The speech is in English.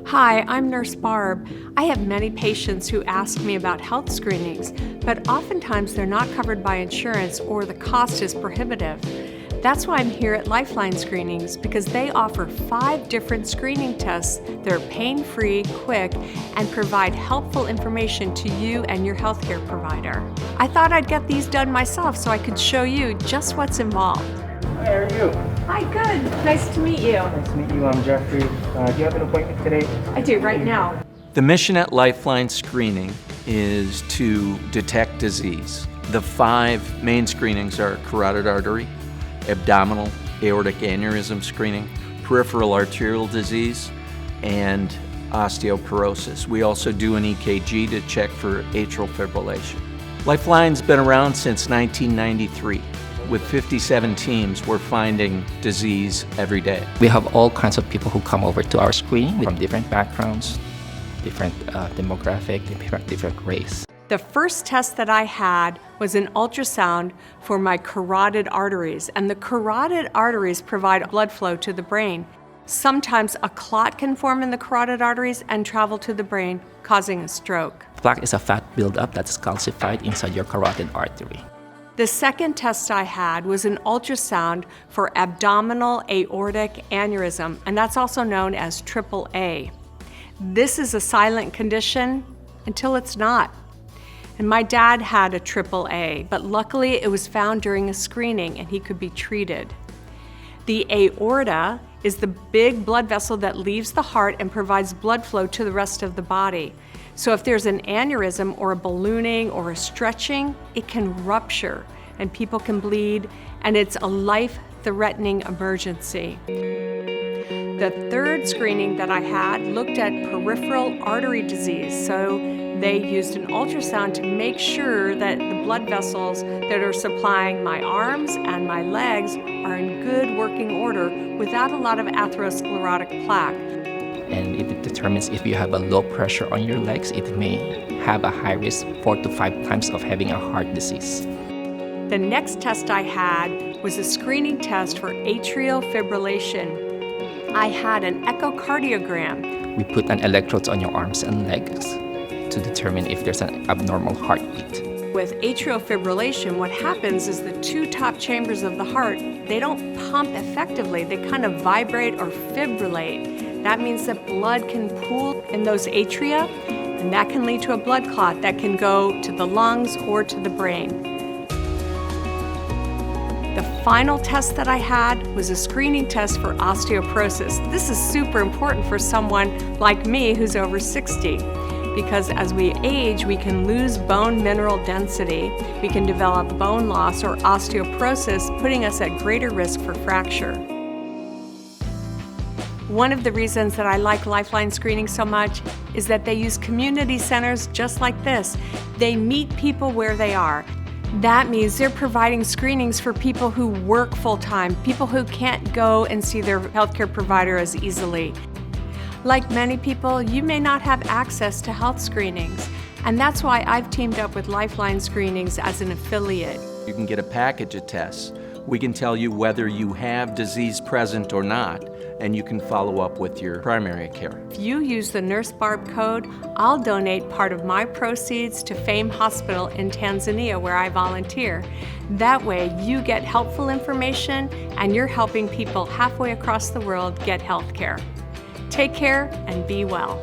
Hi, I'm Nurse Barb. I have many patients who ask me about health screenings, but oftentimes they're not covered by insurance or the cost is prohibitive. That's why I'm here at Lifeline Screenings, because they offer 5 different screening tests that are pain-free, quick, and provide helpful information to you and your healthcare provider. I thought I'd get these done myself so I could show you just what's involved. Hi, how are you? Hi, good. Nice to meet you. Nice to meet you. I'm Jeffrey. Do you have an appointment today? I do, right now. The mission at Lifeline Screening is to detect disease. The 5 main screenings are carotid artery, abdominal, aortic aneurysm screening, peripheral arterial disease, and osteoporosis. We also do an EKG to check for atrial fibrillation. Lifeline's been around since 1993. With 57 teams, we're finding disease every day. We have all kinds of people who come over to our screening from different backgrounds, different demographic, different race. The first test that I had was an ultrasound for my carotid arteries, and the carotid arteries provide blood flow to the brain. Sometimes a clot can form in the carotid arteries and travel to the brain, causing a stroke. Plaque is a fat buildup that's calcified inside your carotid artery. The second test I had was an ultrasound for abdominal aortic aneurysm, and that's also known as AAA. This is a silent condition until it's not. And my dad had a AAA, but luckily it was found during a screening and he could be treated. The aorta is the big blood vessel that leaves the heart and provides blood flow to the rest of the body. So if there's an aneurysm or a ballooning or a stretching, it can rupture and people can bleed, and it's a life-threatening emergency. The third screening that I had looked at peripheral artery disease. So they used an ultrasound to make sure that the blood vessels that are supplying my arms and my legs are in good working order without a lot of atherosclerotic plaque. And it determines if you have a low pressure on your legs, it may have a high risk 4 to 5 times of having a heart disease. The next test I had was a screening test for atrial fibrillation. I had an echocardiogram. We put an electrodes on your arms and legs to determine if there's an abnormal heartbeat. With atrial fibrillation, what happens is the 2 top chambers of the heart, they don't pump effectively. They kind of vibrate or fibrillate. That means that blood can pool in those atria, and that can lead to a blood clot that can go to the lungs or to the brain. The final test that I had was a screening test for osteoporosis. This is super important for someone like me who's over 60. Because as we age, we can lose bone mineral density, we can develop bone loss or osteoporosis, putting us at greater risk for fracture. One of the reasons that I like Lifeline Screening so much is that they use community centers just like this. They meet people where they are. That means they're providing screenings for people who work full-time, people who can't go and see their healthcare provider as easily. Like many people, you may not have access to health screenings, and that's why I've teamed up with Lifeline Screenings as an affiliate. You can get a package of tests. We can tell you whether you have disease present or not, and you can follow up with your primary care. If you use the Nurse Barb code, I'll donate part of my proceeds to Fame Hospital in Tanzania, where I volunteer. That way, you get helpful information, and you're helping people halfway across the world get health care. Take care and be well.